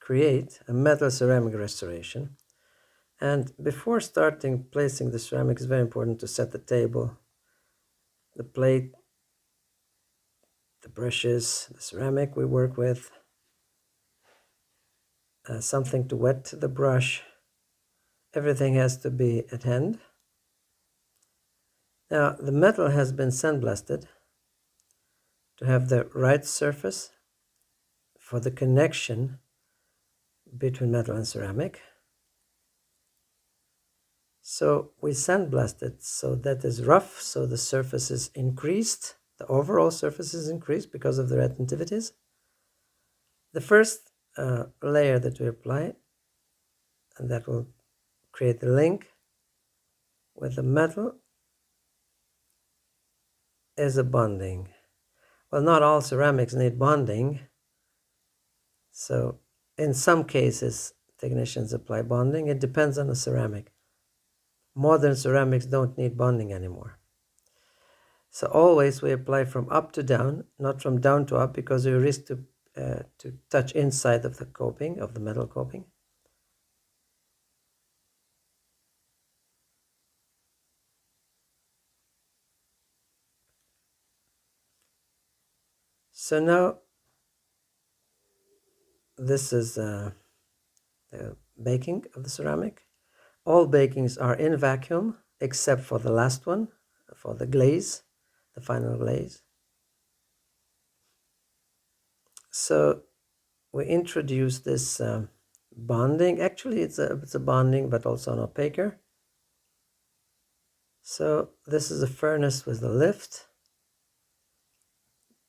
create a metal ceramic restoration. And before starting placing the ceramic, it's very important to set the table, the plate, the brushes, the ceramic we work with, something to wet the brush. Everything has to be at hand. Now the metal has been sandblasted to have the right surface for the connection between metal and ceramic. So we sandblast it so that is rough, so the surface is increased, the overall surface is increased because of the retentivities. The first layer that we apply, and that will create the link with the metal, is a bonding. Well, not all ceramics need bonding, so in some cases technicians apply bonding. It depends on the ceramic. Modern ceramics don't need bonding anymore. So always we apply from up to down, not from down to up, because we risk to touch inside of the coping, of the metal coping. So now this is the baking of the ceramic. All bakings are in vacuum except for the last one, for the glaze, the final glaze. So we introduce this bonding. Actually it's a bonding, but also an opaquer. So this is a furnace with a lift.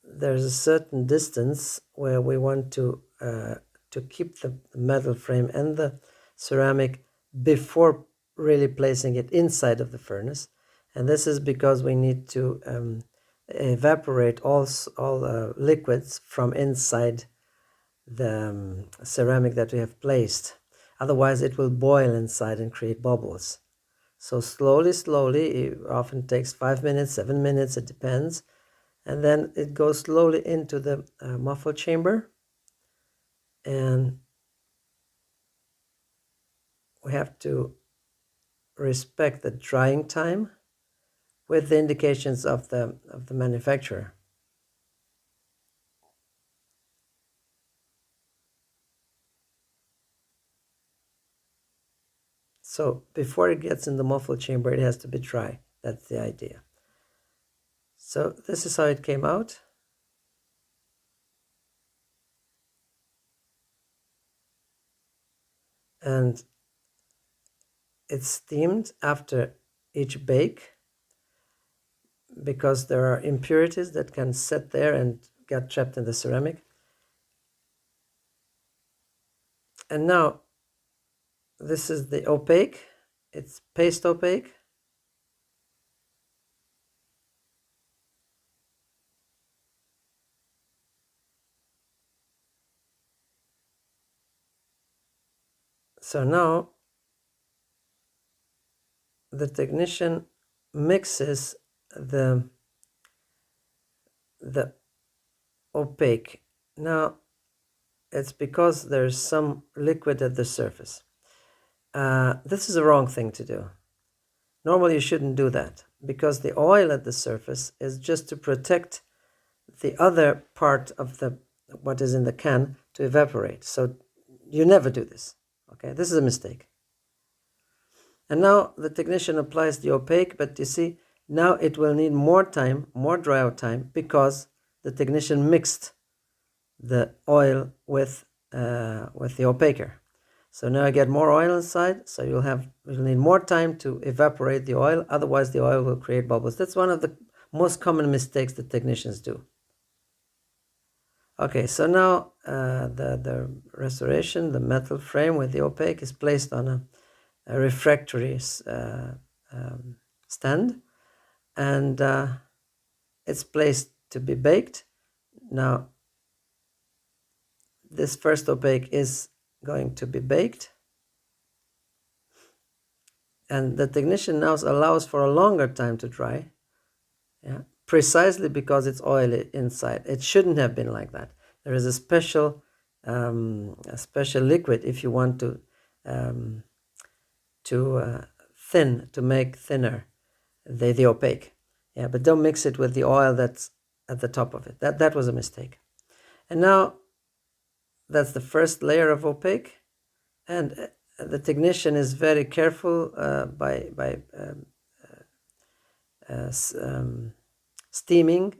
There's a certain distance where we want to keep the metal frame and the ceramic before really placing it inside of the furnace. And this is because we need to evaporate all liquids from inside the ceramic that we have placed. Otherwise it will boil inside and create bubbles. So slowly, it often takes 5 minutes, 7 minutes, it depends. And then it goes slowly into the muffle chamber. And we have to respect the drying time with the indications of the manufacturer. So before it gets in the muffle chamber, it has to be dry. That's the idea. So this is how it came out. And it's steamed after each bake because there are impurities that can sit there and get trapped in the ceramic. And now this is the opaque. It's paste opaque. So now the technician mixes the opaque. Now it's because there's some liquid at the surface. This is a wrong thing to do. Normally you shouldn't do that, because the oil at the surface is just to protect the other part of what is in the can to evaporate. So you never do this. Okay, this is a mistake. And now the technician applies the opaque, but you see, now it will need more time, more dry out time, because the technician mixed the oil with the opaquer. So now I get more oil inside, so you'll need more time to evaporate the oil, otherwise the oil will create bubbles. That's one of the most common mistakes that technicians do. Okay, so now the restoration, the metal frame with the opaque, is placed on a refractory stand, and it's placed to be baked. Now this first opaque is going to be baked, and the technician now allows for a longer time to dry, precisely because it's oily inside. It shouldn't have been like that. There is a special a special liquid if you want um, to make thinner the opaque. Yeah, but don't mix it with the oil that's at the top of it. That was a mistake. And now that's the first layer of opaque, and the technician is very careful by steaming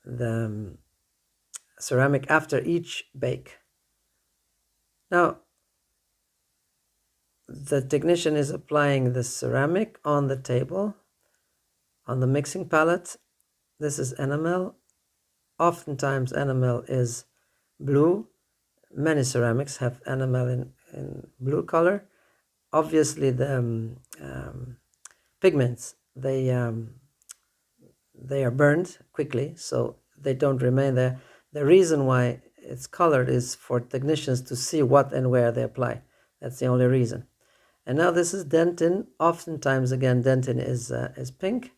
the ceramic after each bake. Now, the technician is applying the ceramic on the table, on the mixing palette. This is enamel. Oftentimes, enamel is blue. Many ceramics have enamel in blue color. Obviously, the pigments, they are burned quickly, so they don't remain there. The reason why it's colored is for technicians to see what and where they apply. That's the only reason. And now this is dentin. Oftentimes, again, dentin is pink.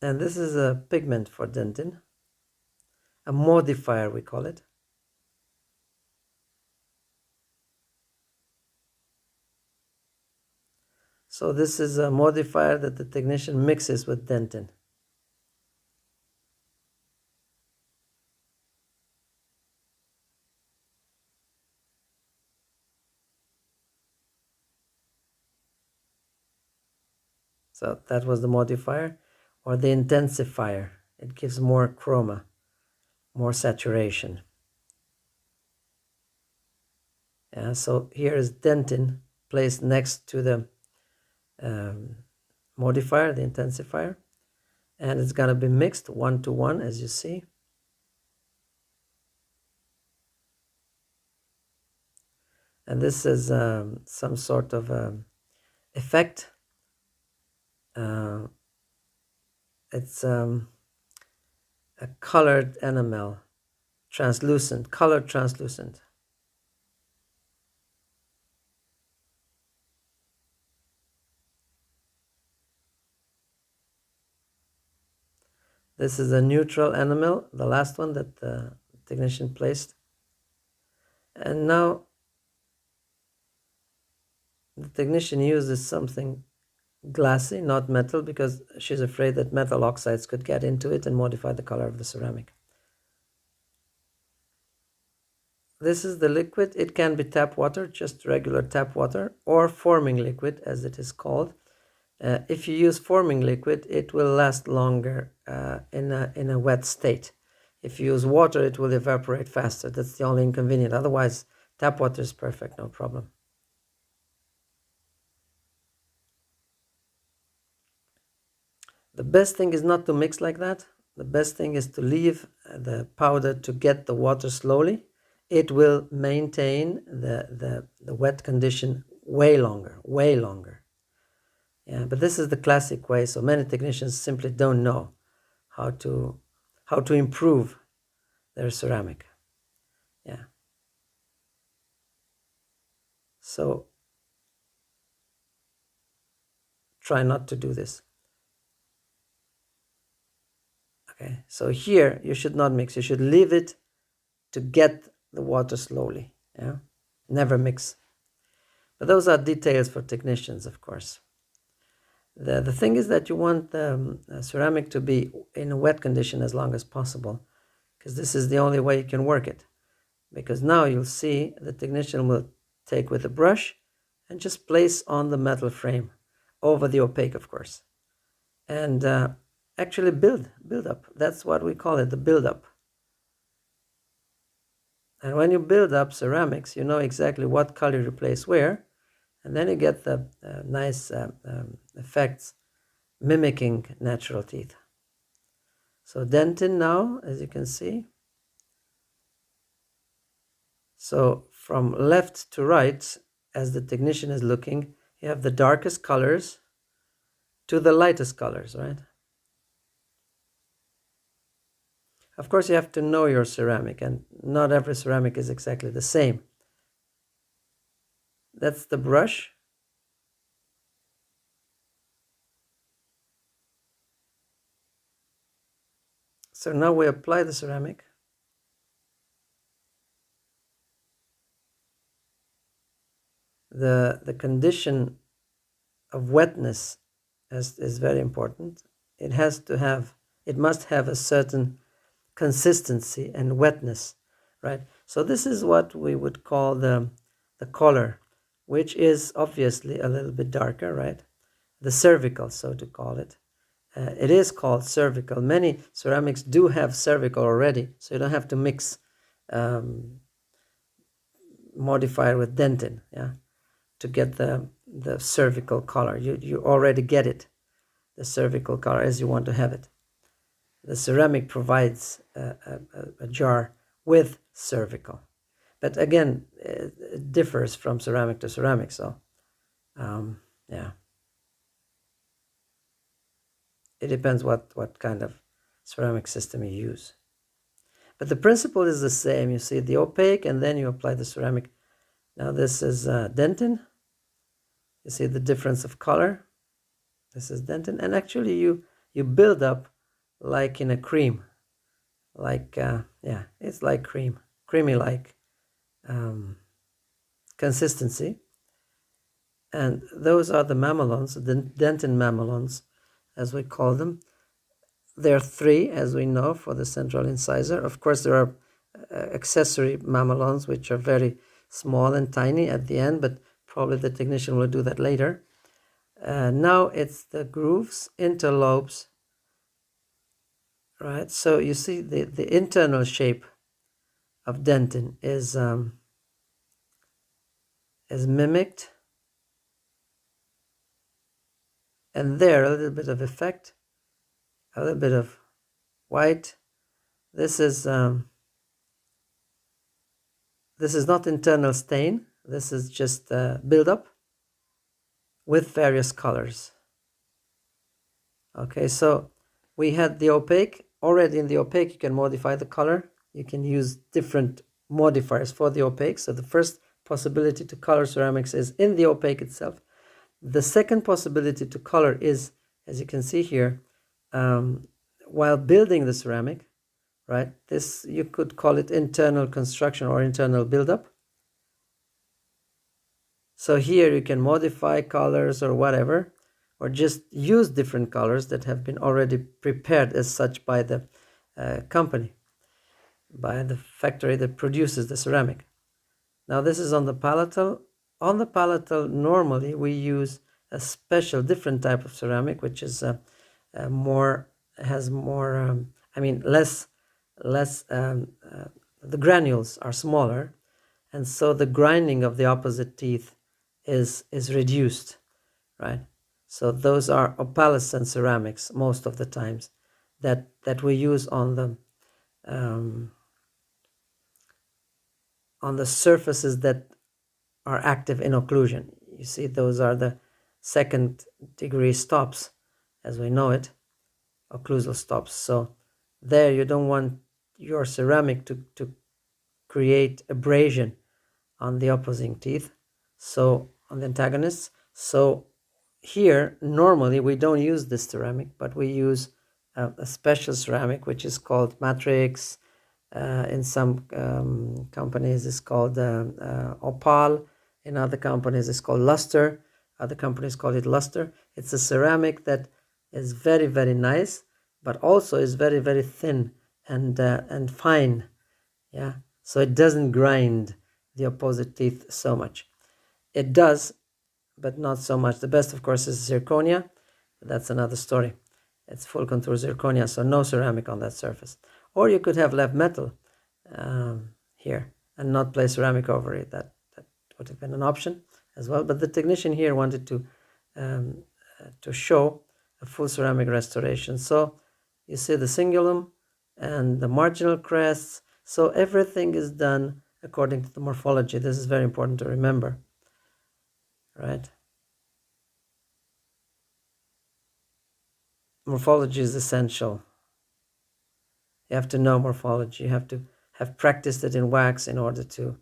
And this is a pigment for dentin, a modifier we call it. So this is a modifier that the technician mixes with dentin. So that was the modifier, or the intensifier. It gives more chroma, more saturation. Yeah, so here is dentin placed next to the modifier, the intensifier, and it's going to be mixed 1-to-1, as you see. And this is some sort of effect. It's a colored enamel, translucent, colored translucent. This is a neutral enamel, the last one that the technician placed. And now the technician uses something glassy, not metal, because she's afraid that metal oxides could get into it and modify the color of the ceramic. This is the liquid. It can be tap water, just regular tap water, or forming liquid, as it is called. If you use forming liquid, it will last longer in a wet state. If you use water, it will evaporate faster. That's the only inconvenience. Otherwise, tap water is perfect, no problem. The best thing is not to mix like that. The best thing is to leave the powder to get the water slowly. It will maintain the wet condition way longer, way longer. Yeah, but this is the classic way, so many technicians simply don't know how to improve their ceramic. Yeah. So try not to do this. Okay, so here you should not mix. You should leave it to get the water slowly. Yeah, never mix. But those are details for technicians, of course. The thing is that you want the ceramic to be in a wet condition as long as possible, because this is the only way you can work it. Because now you'll see the technician will take with a brush and just place on the metal frame over the opaque, of course, and actually build up. That's what we call it, the build up. And when you build up ceramics, you know exactly what color you place where, and then you get the nice effects mimicking natural teeth. So dentin now, as you can see. So from left to right, as the technician is looking, you have the darkest colors to the lightest colors, right? Of course, you have to know your ceramic, and not every ceramic is exactly the same. That's the brush. So now we apply the ceramic. The condition of wetness is very important. It must have a certain consistency and wetness, right? So this is what we would call the color, which is obviously a little bit darker, right? The cervical, so to call it. It is called cervical. Many ceramics do have cervical already, so you don't have to mix modifier with dentin, yeah, to get the cervical color. You already get it, the cervical color as you want to have it. The ceramic provides a jar with cervical, but again, it differs from ceramic to ceramic. So, yeah, it depends what kind of ceramic system you use. But the principle is the same. You see the opaque, and then you apply the ceramic. Now this is dentin. You see the difference of color. This is dentin, and actually you build up like in a cream, like yeah, it's like creamy like consistency. And those are the mamelons, the dentin mamelons, as we call them. There are three, as we know, for the central incisor. Of course, there are accessory mamelons, which are very small and tiny at the end, but probably the technician will do that later. Now it's the grooves, interlobes, right? So you see the internal shape of dentin is mimicked. And there, a little bit of effect, a little bit of white. This is not internal stain. This is just build-up with various colors. Okay, so we had the opaque. Already in the opaque, you can modify the color. You can use different modifiers for the opaque. So the first possibility to color ceramics is in the opaque itself. The second possibility to color is, as you can see here, while building the ceramic, right? This, you could call it internal construction or internal buildup. So here you can modify colors or whatever, or just use different colors that have been already prepared as such by the company, by the factory that produces the ceramic. Now this is on the palatal. On the palatal, normally we use a special, different type of ceramic, which is less. The granules are smaller, and so the grinding of the opposite teeth is reduced, right? So those are opalescent ceramics most of the times that we use on the surfaces that are active in occlusion. You see, those are the second degree stops, as we know it, occlusal stops. So there you don't want your ceramic to create abrasion on the opposing teeth, so on the antagonists. So here, normally we don't use this ceramic, but we use a special ceramic, which is called matrix. In some companies, it's called opal. In other companies, it's called luster. Other companies call it luster. It's a ceramic that is very, very nice, but also is very, very thin and fine. Yeah, so it doesn't grind the opposite teeth so much. It does, but not so much. The best, of course, is zirconia. That's another story. It's full contour zirconia, so no ceramic on that surface. Or you could have left metal here and not place ceramic over it. That would have been an option as well. But the technician here wanted to show a full ceramic restoration. So you see the cingulum and the marginal crests. So everything is done according to the morphology. This is very important to remember, right? Morphology is essential. You have to know morphology. You have to have practiced it in wax in order to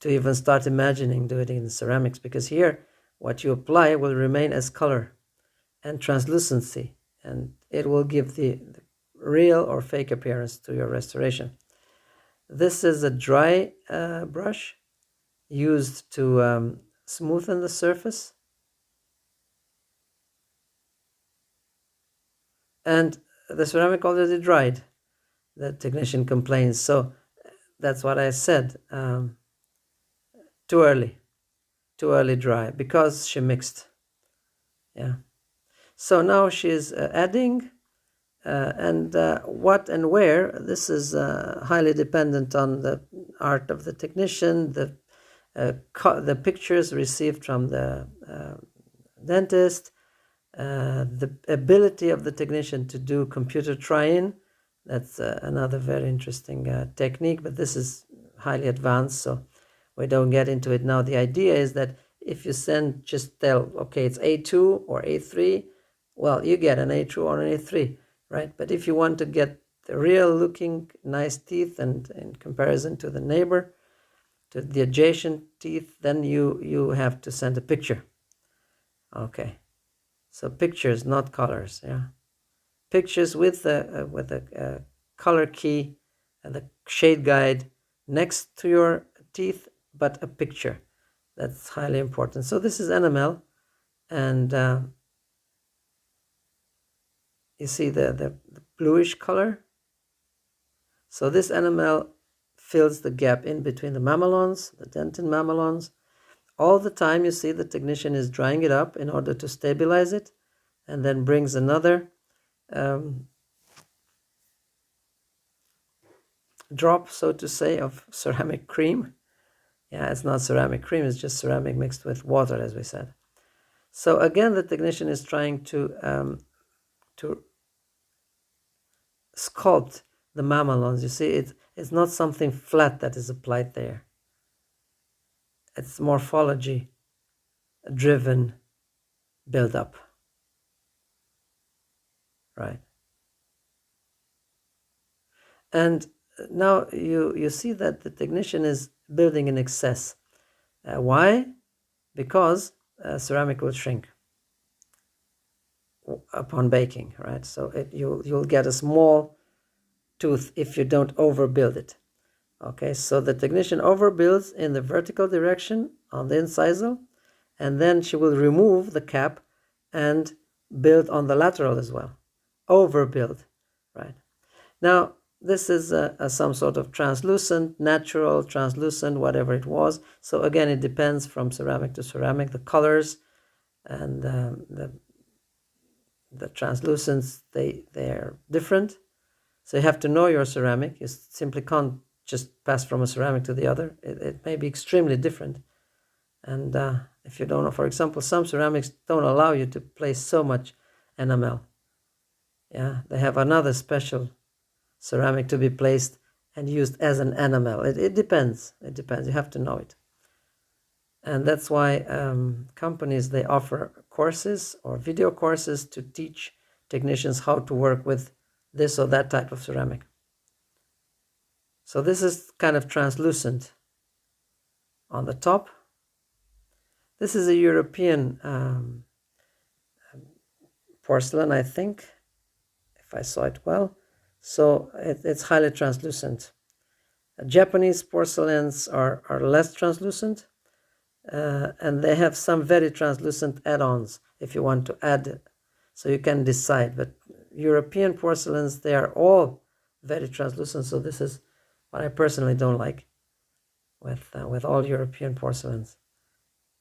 to even start imagining doing it in ceramics, because here what you apply will remain as color and translucency, and it will give the real or fake appearance to your restoration. This is a dry brush used to smoothen the surface. And the ceramic already dried. The technician complains. So that's what I said. Too early dry, because she mixed. Yeah. So now she's adding, and what and where, this is highly dependent on the art of the technician, the pictures received from the dentist, the ability of the technician to do computer try-in. That's another very interesting technique, but this is highly advanced, so we don't get into it now. The idea is that if you just tell, okay, it's A2 or A3, well, you get an A2 or an A3, right? But if you want to get the real looking nice teeth, and in comparison to the neighbor, to the adjacent teeth, then you have to send a picture. Okay, so pictures, not colors. Yeah, pictures with a color key and the shade guide next to your teeth, but a picture. That's highly important. So this is enamel, and you see the bluish color. So this enamel fills the gap in between the mamelons, the dentin mamelons. All the time you see the technician is drying it up in order to stabilize it, and then brings another drop, so to say, of ceramic cream. Yeah, it's not ceramic cream, it's just ceramic mixed with water, as we said. So again, the technician is trying to sculpt the mamelons. You see, it's not something flat that is applied there. It's morphology driven build-up, right? And now you see that the technician is building in excess. Why? Because ceramic will shrink upon baking, right? So you'll get a small tooth if you don't overbuild it. Okay, so the technician overbuilds in the vertical direction on the incisal, and then she will remove the cap and build on the lateral as well. Overbuild, right? Now, this is some sort of translucent, natural, translucent, whatever it was. So again, it depends from ceramic to ceramic, the colors and the translucence, they're different. So you have to know your ceramic. You simply can't just pass from a ceramic to the other. It may be extremely different. And if you don't know, for example, some ceramics don't allow you to place so much enamel. Yeah, they have another special ceramic to be placed and used as an enamel. It depends. It depends. You have to know it. And that's why companies, they offer courses or video courses to teach technicians how to work with this or that type of ceramic. So this is kind of translucent on the top. This is a European porcelain, I think, if I saw it well. So it's highly translucent. Japanese porcelains are less translucent, and they have some very translucent add-ons if you want to add, so you can decide. But European porcelains, they are all very translucent, so this is what I personally don't like with all European porcelains.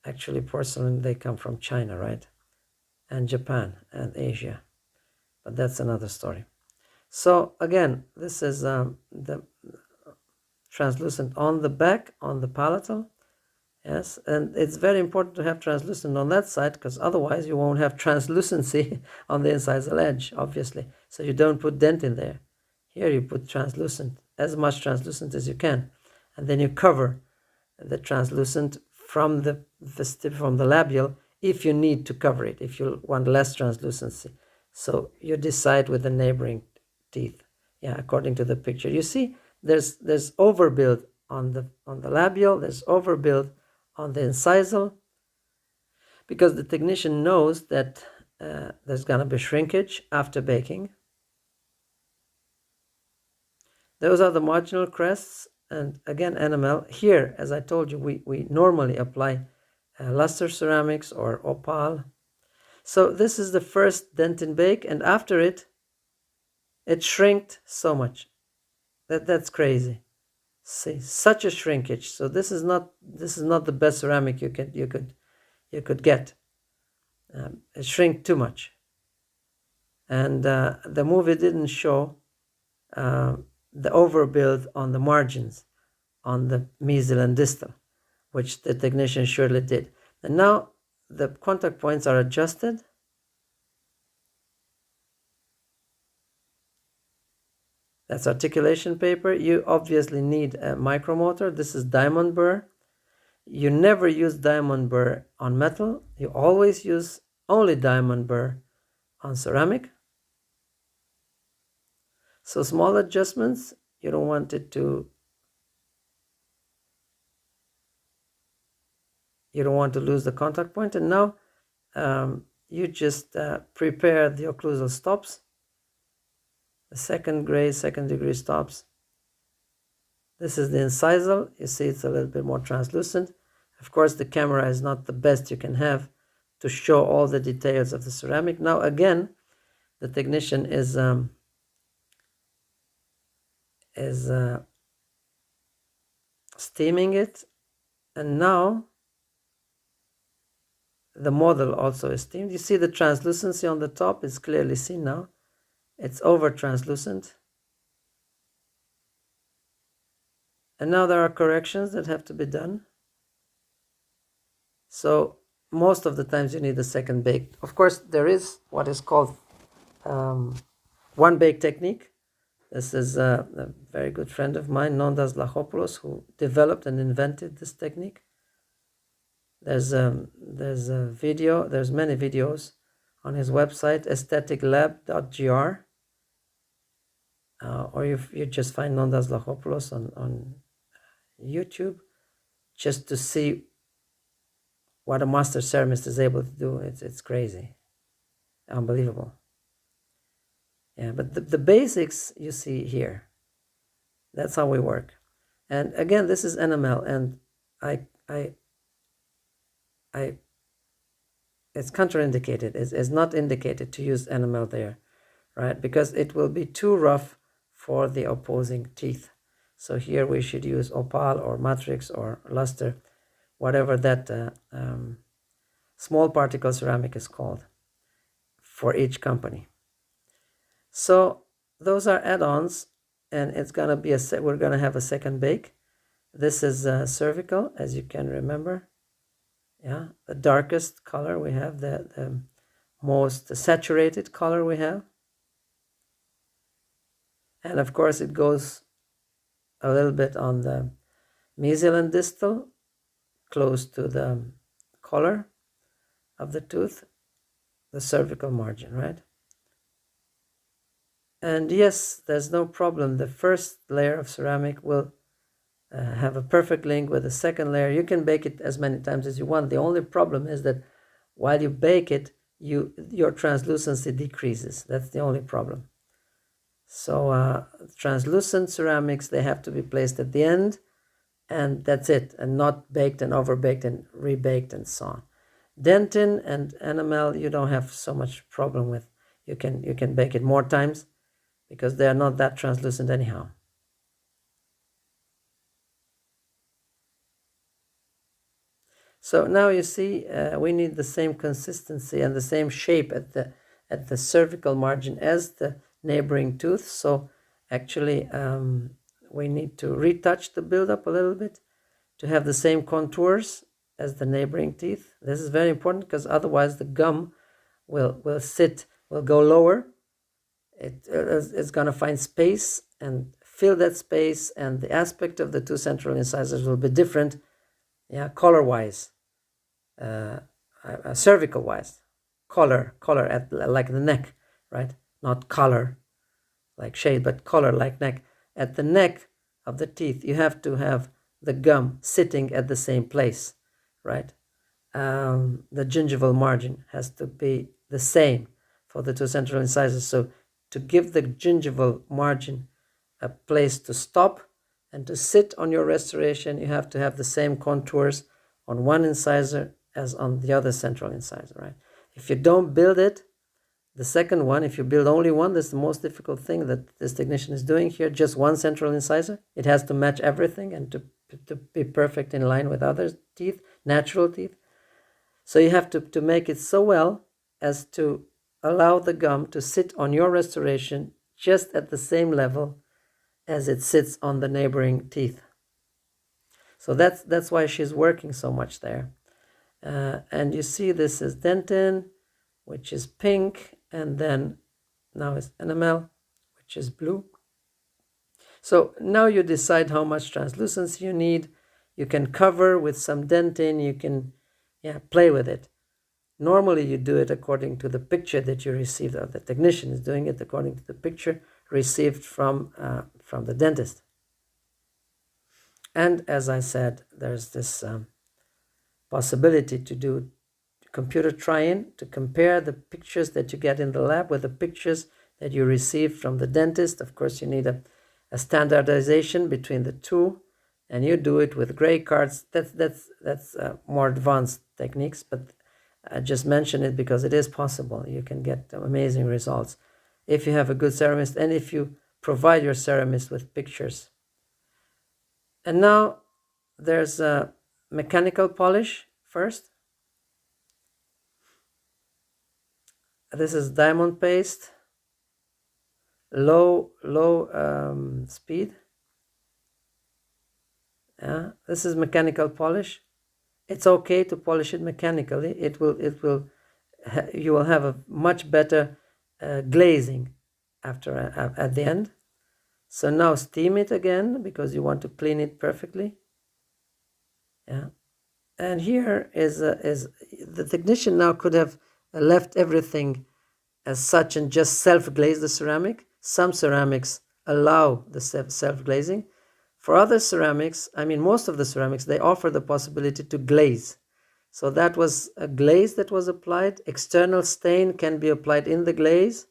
Actually, porcelain, they come from China, right? And Japan and Asia, but that's another story. So again, this is the translucent on the back, on the palatal. Yes, and it's very important to have translucent on that side, because otherwise you won't have translucency on the incisal edge, obviously. So you don't put dent in there. Here you put translucent, as much translucent as you can, and then you cover the translucent from the labial if you need to cover it, if you want less translucency. So you decide with the neighboring teeth, yeah, according to the picture. You see, there's overbuild on the labial, there's overbuild on the incisal, because the technician knows that there's going to be shrinkage after baking. Those are the marginal crests, and again enamel. Here, as I told you, we normally apply luster ceramics or opal. So this is the first dentin bake, and after it shrinked so much. That's crazy. See, such a shrinkage. So this is not the best ceramic you could get. It shrinked too much, and the movie didn't show the overbuild on the margins, on the mesial and distal, which the technician surely did. And now the contact points are adjusted. That's articulation paper. You obviously need a micromotor. This is diamond burr. You never use diamond burr on metal. You always use only diamond burr on ceramic. So small adjustments, you don't want it to, you don't want to lose the contact point. And now you just prepare the occlusal stops, the second degree stops. This is the incisal. You see it's a little bit more translucent. Of course, the camera is not the best you can have to show all the details of the ceramic. Now again, the technician is steaming it, and now the model also is steamed. You see the translucency on the top is clearly seen now. It's over translucent. And now there are corrections that have to be done. So most of the times you need a second bake. Of course, there is what is called one bake technique. This is a very good friend of mine, Nondas Lachopoulos, who developed and invented this technique. There's a video, there's many videos on his website, aestheticlab.gr, or you just find Nondas Lachopoulos on YouTube, just to see what a master ceramist is able to do. It's crazy, unbelievable. Yeah, but the basics you see here. That's how we work. And again, this is NML, and it's contraindicated. It's not indicated to use NML there, right? Because it will be too rough for the opposing teeth. So here we should use opal or matrix or luster, whatever that small particle ceramic is called for each company. So those are add-ons, and it's gonna be we're gonna have a second bake. This is cervical, as you can remember. Yeah, the darkest color we have, the most saturated color we have. And of course it goes a little bit on the mesial and distal, close to the collar of the tooth, the cervical margin, right? And yes, there's no problem. The first layer of ceramic will have a perfect link with the second layer. You can bake it as many times as you want. The only problem is that while you bake it, your translucency decreases. That's the only problem. So translucent ceramics, they have to be placed at the end, and that's it, and not baked and overbaked and rebaked and so on. Dentin and enamel, you don't have so much problem with. You can bake it more times because they are not that translucent anyhow. So now you see we need the same consistency and the same shape at the cervical margin as the neighboring tooth. So actually we need to retouch the buildup a little bit to have the same contours as the neighboring teeth. This is very important because otherwise the gum will go lower. It's going to find space and fill that space, and the aspect of the two central incisors will be different, yeah, color-wise, cervical-wise, color at like the neck, right? Not color like shade, but color like neck. At the neck, of the teeth, you have to have the gum sitting at the same place, right? The gingival margin has to be the same for the two central incisors. So to give the gingival margin a place to stop and to sit on your restoration, you have to have the same contours on one incisor as on the other central incisor, right? If you don't build it, the second one, if you build only one, that's the most difficult thing that this technician is doing here, just one central incisor. It has to match everything and to be perfect in line with other teeth, natural teeth. So you have to make it so well as to allow the gum to sit on your restoration just at the same level as it sits on the neighboring teeth. So that's why she's working so much there. And you see this is dentin, which is pink, and then now it's enamel, which is blue. So now you decide how much translucency you need. You can cover with some dentin, you can play with it. Normally you do it according to the picture that you received, or the technician is doing it according to the picture received from the dentist. And as I said, there's this possibility to do computer try-in, to compare the pictures that you get in the lab with the pictures that you receive from the dentist. Of course, you need a standardization between the two, and you do it with gray cards. That's more advanced techniques, but I just mention it because it is possible. You can get amazing results if you have a good ceramist and if you provide your ceramist with pictures. And now there's a mechanical polish first. This is diamond paste, low speed. This is mechanical polish. It's okay to polish it mechanically. You will have a much better glazing after at the end. So now steam it again because you want to clean it perfectly. And here is the technician now could have left everything as such and just self-glaze the ceramic. Some ceramics allow the self-glazing. For other ceramics, I mean most of the ceramics, they offer the possibility to glaze. So that was a glaze that was applied. External stain can be applied in the glaze.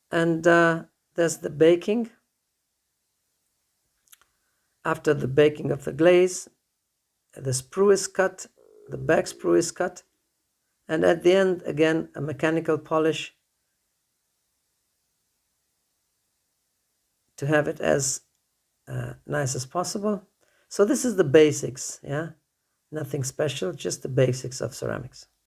And there's the baking. After the baking of the glaze, the sprue is cut, the back sprue is cut, and at the end, again, a mechanical polish to have it as nice as possible. So this is the basics, nothing special, just the basics of ceramics.